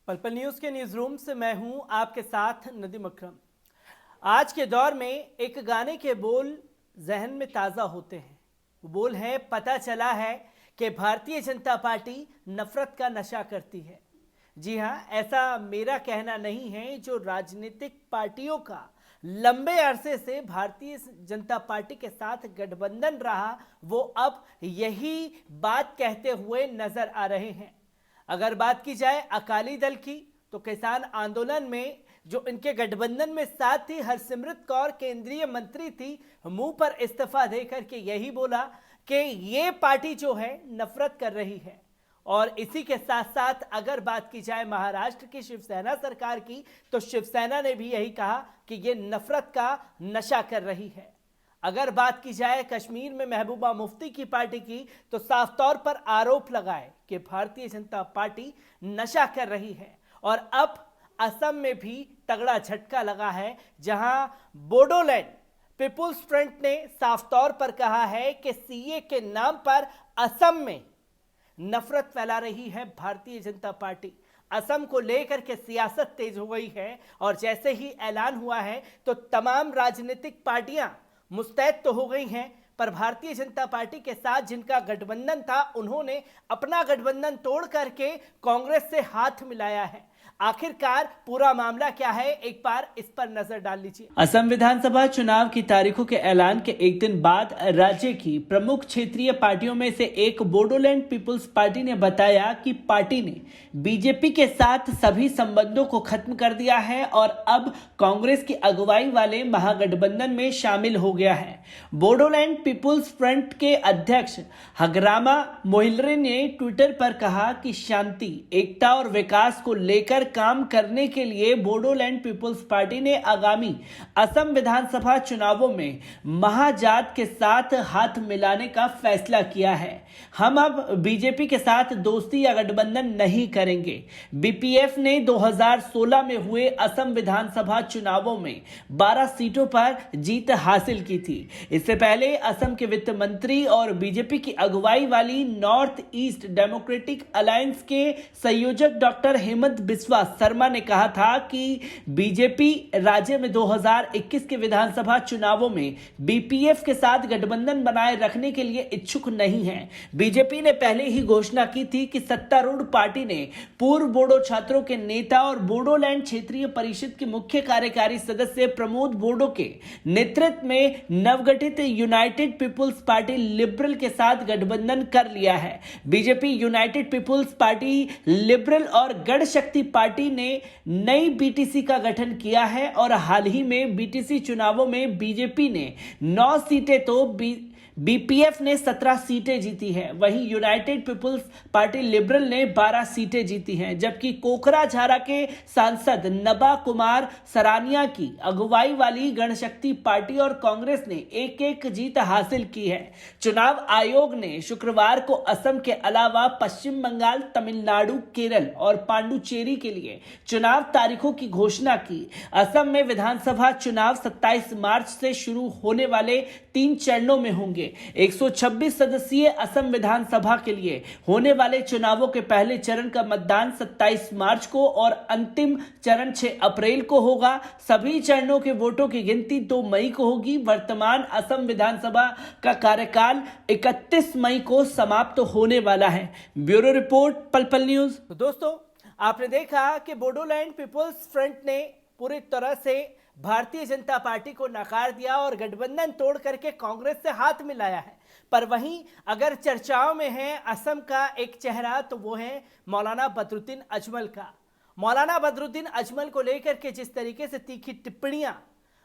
पल न्यूज के news room से मैं हूं आपके साथ नदीम अकरम। आज के दौर में एक गाने के बोल जहन में ताज़ा होते हैं। वो बोल है, पता चला है कि भारतीय जनता पार्टी नफरत का नशा करती है। जी हाँ, ऐसा मेरा कहना नहीं है। जो राजनीतिक पार्टियों का लंबे अरसे से भारतीय जनता पार्टी के साथ गठबंधन रहा, वो अब यही बात कहते हुए नजर आ रहे हैं। अगर बात की जाए अकाली दल की, तो किसान आंदोलन में जो इनके गठबंधन में साथ थी, हरसिमरत कौर केंद्रीय मंत्री थी, मुंह पर इस्तीफा देकर के यही बोला कि ये पार्टी जो है नफरत कर रही है। और इसी के साथ साथ अगर बात की जाए महाराष्ट्र की शिवसेना सरकार की, तो शिवसेना ने भी यही कहा कि ये नफरत का नशा कर रही है। अगर बात की जाए कश्मीर में महबूबा मुफ्ती की पार्टी की, तो साफ तौर पर आरोप लगाए कि भारतीय जनता पार्टी नशा कर रही है। और अब असम में भी तगड़ा झटका लगा है, जहां बोडोलैंड पीपुल्स फ्रंट ने साफ तौर पर कहा है कि सीए के नाम पर असम में नफरत फैला रही है भारतीय जनता पार्टी। असम को लेकर के सियासत तेज हो गई है और जैसे ही ऐलान हुआ है तो तमाम राजनीतिक पार्टियां मुस्तैद तो हो गई हैं, पर भारतीय जनता पार्टी के साथ जिनका गठबंधन था, उन्होंने अपना गठबंधन तोड़ करके कांग्रेस से हाथ मिलाया है। आखिरकार पूरा मामला क्या है, एक बार इस पर नजर डाल लीजिए। असम विधानसभा चुनाव की तारीखों के ऐलान के एक दिन बाद राज्य की प्रमुख क्षेत्रीय पार्टियों में से एक बोडोलैंड पीपुल्स पार्टी ने बताया कि पार्टी ने बीजेपी के साथ सभी संबंधों को खत्म कर दिया है और अब कांग्रेस की अगुवाई वाले महागठबंधन में शामिल हो गया है। बोडोलैंड पीपुल्स फ्रंट के अध्यक्ष हगरामा मोहिलरे ने ट्विटर पर कहा कि शांति, एकता और विकास को लेकर काम करने के लिए बोडोलैंड पीपुल्स पार्टी ने आगामी असम विधानसभा चुनावों में महाजात के साथ हाथ मिलाने का फैसला किया है। हम अब बीजेपी के साथ दोस्ती या गठबंधन नहीं करेंगे। बीपीएफ ने 2016 में हुए असम विधानसभा चुनावों में 12 सीटों पर जीत हासिल की थी। इससे पहले असम के वित्त मंत्री और बीजेपी की अगुवाई वाली नॉर्थ ईस्ट डेमोक्रेटिक अलायंस के संयोजक डॉक्टर हेमंत बिस्वा शर्मा ने कहा था कि बीजेपी राज्य में 2021 के विधानसभा चुनावों में बीपीएफ के साथ गठबंधन बनाए रखने के लिए इच्छुक नहीं है। बीजेपी ने पहले ही घोषणा की थी कि सत्तारूढ़ पार्टी ने पूर्व बोडो छात्रों के नेता और बोडोलैंड क्षेत्रीय परिषद के मुख्य कार्यकारी सदस्य प्रमोद बोडो के नेतृत्व में नवगठित यूनाइटेड पीपुल्स पार्टी लिबरल के साथ गठबंधन कर लिया है। BJP, United People's Party, Liberal और गढ़ शक्ति पार्टी ने नई बीटीसी का गठन किया है और हाल ही में बीटीसी चुनावों में बीजेपी ने 9 सीटें तो बीपीएफ ने 17 सीटें जीती हैं। वहीं यूनाइटेड पीपुल्स पार्टी लिबरल ने 12 सीटें जीती हैं, जबकि कोकराझारा के सांसद नबा कुमार सरानिया की अगुवाई वाली गणशक्ति पार्टी और कांग्रेस ने एक एक जीत हासिल की है। चुनाव आयोग ने शुक्रवार को असम के अलावा पश्चिम बंगाल, तमिलनाडु, केरल और पांडुचेरी के लिए चुनाव तारीखों की घोषणा की। असम में विधानसभा चुनाव 27 मार्च से शुरू होने वाले 3 चरणों में होंगे। 126 सदस्यीय असम विधानसभा के लिए होने वाले चुनावों के पहले चरण का मतदान 27 मार्च को और अंतिम चरण 6 अप्रैल को होगा। सभी चरणों के वोटों की गिनती 2 मई को होगी। वर्तमान असम विधानसभा का कार्यकाल 31 मई को समाप्त होने वाला है। ब्यूरो रिपोर्ट, पल न्यूज। तो दोस्तों, आपने देखा कि बोडोलैंड पीपुल्स फ्रंट ने पूरी तरह से भारतीय जनता पार्टी को नकार दिया और गठबंधन तोड़ करके कांग्रेस से हाथ मिलाया है। पर वहीं अगर चर्चाओं में है असम का एक चेहरा, तो वो है मौलाना बदरुद्दीन अजमल का। मौलाना बदरुद्दीन अजमल को लेकर के जिस तरीके से तीखी टिप्पणियां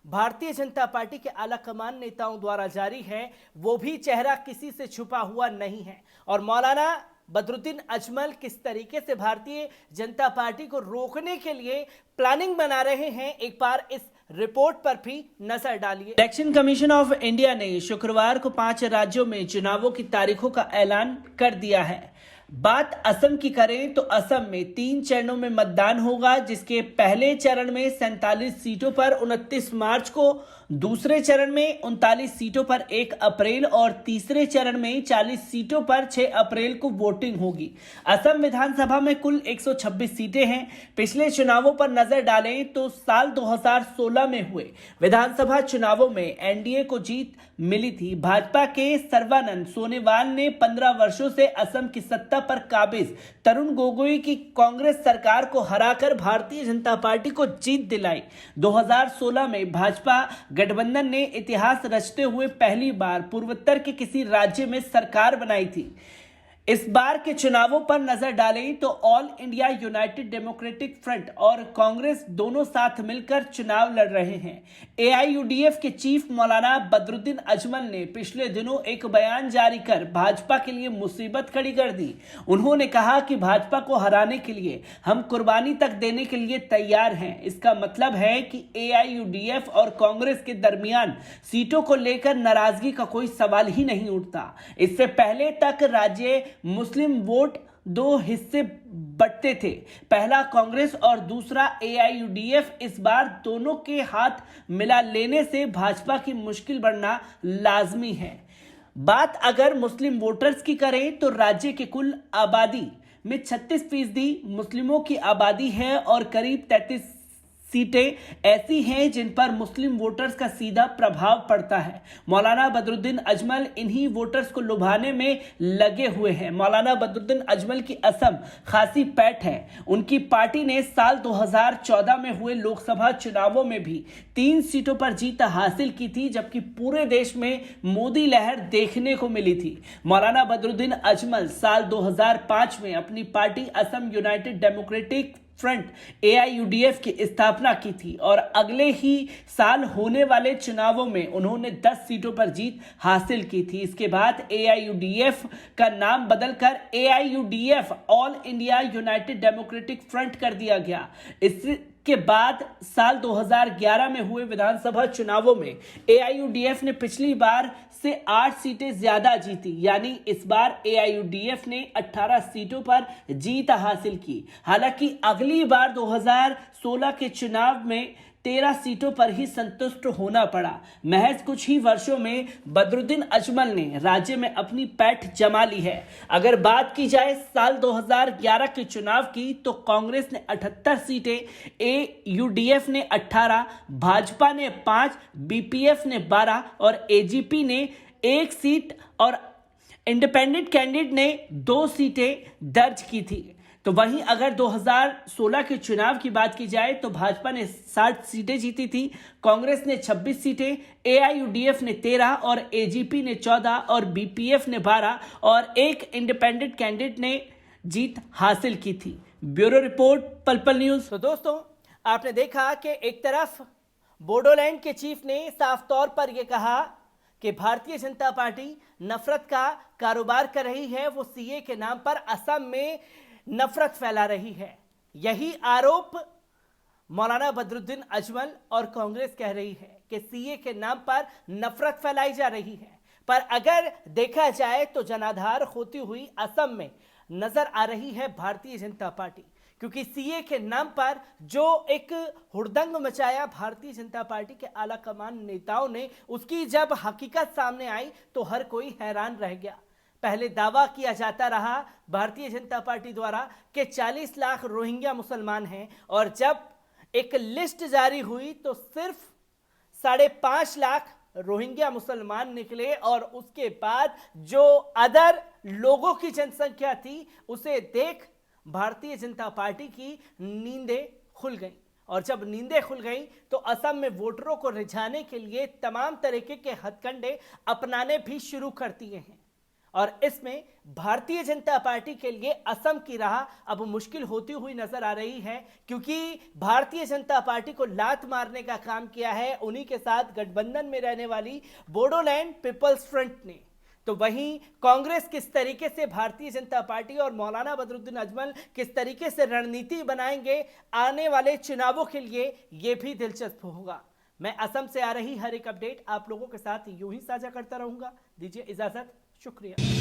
भारतीय जनता पार्टी के आला कमान नेताओं द्वारा जारी है, वो भी चेहरा किसी से छुपा हुआ नहीं है। और मौलाना बदरुद्दीन अजमल किस तरीके से भारतीय जनता पार्टी को रोकने के लिए प्लानिंग बना रहे हैं, एक बार इस रिपोर्ट पर भी नजर डालिए। इलेक्शन कमीशन ऑफ इंडिया ने शुक्रवार को 5 राज्यों में चुनावों की तारीखों का ऐलान कर दिया है। बात असम की करें तो असम में 3 चरणों में मतदान होगा, जिसके पहले चरण में 47 सीटों पर 29 मार्च को, दूसरे चरण में 39 सीटों पर 1 अप्रैल और तीसरे चरण में 40 सीटों पर 6 अप्रैल को वोटिंग होगी। असम विधानसभा में कुल 126 सीटें हैं। पिछले चुनावों पर नजर डालें तो साल 2016 में हुए विधानसभा चुनावों में एनडीए को जीत मिली थी। भाजपा के सर्बानंद सोनोवाल ने 15 वर्षों से असम की सत्ता पर काबिज तरुण गोगोई की कांग्रेस सरकार को हराकर भारतीय जनता पार्टी को जीत दिलाई। 2016 में भाजपा गठबंधन ने इतिहास रचते हुए पहली बार पूर्वोत्तर के किसी राज्य में सरकार बनाई थी। इस बार के चुनावों पर नजर डालें तो all India United democratic front और कांग्रेस दोनों साथ मिलकर चुनाव लड़ रहे हैं। एआईयूडीएफ के चीफ मौलाना बदरुद्दीन अजमल ने पिछले दिनों एक बयान जारी कर भाजपा के लिए मुसीबत खड़ी कर दी। उन्होंने कहा कि भाजपा को हराने के लिए हम कुर्बानी तक देने के लिए तैयार हैं। इसका मतलब है कि एआईयूडीएफ और कांग्रेस के दरमियान सीटों को लेकर नाराजगी का कोई सवाल ही नहीं उठता। इससे पहले तक राज्य मुस्लिम वोट 2 हिस्से बंटते थे, पहला कांग्रेस और दूसरा एआईयूडीएफ। इस बार दोनों के हाथ मिला लेने से भाजपा की मुश्किल बढ़ना लाजमी है। बात अगर मुस्लिम वोटर्स की करें तो राज्य के कुल आबादी में 36% मुस्लिमों की आबादी है और करीब 33 सीटें ऐसी हैं जिन पर मुस्लिम वोटर्स का सीधा प्रभाव पड़ता है। मौलाना बदरुद्दीन अजमल इन्हीं वोटर्स को लुभाने में लगे हुए हैं। मौलाना बदरुद्दीन अजमल की असम खासी पैठ है। उनकी पार्टी ने साल 2014 में हुए लोकसभा चुनावों में भी 3 सीटों पर जीत हासिल की थी, जबकि पूरे देश में मोदी लहर देखने को मिली थी। मौलाना बदरुद्दीन अजमल साल 2005 में अपनी party Assam United democratic front AIUDF की स्थापना की थी और अगले ही साल होने वाले चुनावों में उन्होंने 10 सीटों पर जीत हासिल की थी। इसके बाद एआईयूडीएफ का नाम बदलकर AIUDF all India United democratic front कर दिया गया। इसके बाद साल 2011 में हुए विधानसभा चुनावों में एआईयूडीएफ ने पिछली बार से 8 सीटें ज्यादा जीती, यानी इस बार एआईयूडीएफ ने 18 सीटों पर जीत हासिल की। हालांकि अगली बार 2016 के चुनाव में 13 सीटों पर ही संतुष्ट होना पड़ा। महज कुछ ही वर्षों में बदरुद्दीन अजमल ने राज्य में अपनी पैठ जमा ली है। अगर बात की जाए साल 2011 के चुनाव की तो कांग्रेस ने 78 सीटें, एयूडीएफ ने 18, भाजपा ने 5, बीपीएफ ने 12 और एजीपी ने 1 सीट और इंडिपेंडेंट कैंडिडेट ने 2 सीटें दर्ज की थी। तो वहीं अगर 2016 के चुनाव की बात की जाए तो भाजपा ने 60 सीटें जीती थी, कांग्रेस ने 26 सीटें, एआईयूडीएफ ने 13 और एजीपी ने 14 और बीपीएफ ने 12 और 1 इंडिपेंडेंट कैंडिडेट ने जीत हासिल की थी। ब्यूरो रिपोर्ट, पल पल न्यूज। तो दोस्तों, आपने देखा कि एक तरफ बोडोलैंड के चीफ ने साफ तौर पर यह कहा कि भारतीय जनता पार्टी नफरत का कारोबार कर रही है, वो सीए के नाम पर असम में नफरत फैला रही है। यही आरोप मौलाना बदरुद्दीन अजमल और कांग्रेस कह रही है कि सीए के नाम पर नफरत फैलाई जा रही है। पर अगर देखा जाए तो जनाधार होती हुई असम में नजर आ रही है भारतीय जनता पार्टी, क्योंकि सीए के नाम पर जो एक हुड़दंग मचाया भारतीय जनता पार्टी के आला कमान नेताओं ने, उसकी जब हकीकत सामने आई तो हर कोई हैरान रह गया। पहले दावा किया जाता रहा भारतीय जनता पार्टी द्वारा कि 40 लाख रोहिंग्या मुसलमान हैं, और जब एक लिस्ट जारी हुई तो सिर्फ 5.5 लाख रोहिंग्या मुसलमान निकले, और उसके बाद जो अदर लोगों की जनसंख्या थी उसे देख भारतीय जनता पार्टी की नींदें खुल गईं। और जब नींदें खुल गईं तो असम में वोटरों को रिझाने के लिए तमाम तरीके के हथकंडे अपनाने भी शुरू कर दिए हैं। और इसमें भारतीय जनता पार्टी के लिए असम की राह अब मुश्किल होती हुई नजर आ रही है, क्योंकि भारतीय जनता पार्टी को लात मारने का काम किया है उन्हीं के साथ गठबंधन में रहने वाली बोडोलैंड पीपल्स फ्रंट ने। तो वहीं कांग्रेस किस तरीके से भारतीय जनता पार्टी और मौलाना बदरुद्दीन अजमल किस तरीके से रणनीति बनाएंगे आने वाले चुनावों के लिए, यह भी दिलचस्प होगा। मैं असम से आ रही हर एक अपडेट आप लोगों के साथ यूं ही साझा करता रहूंगा। दीजिए इजाजत, शुक्रिया।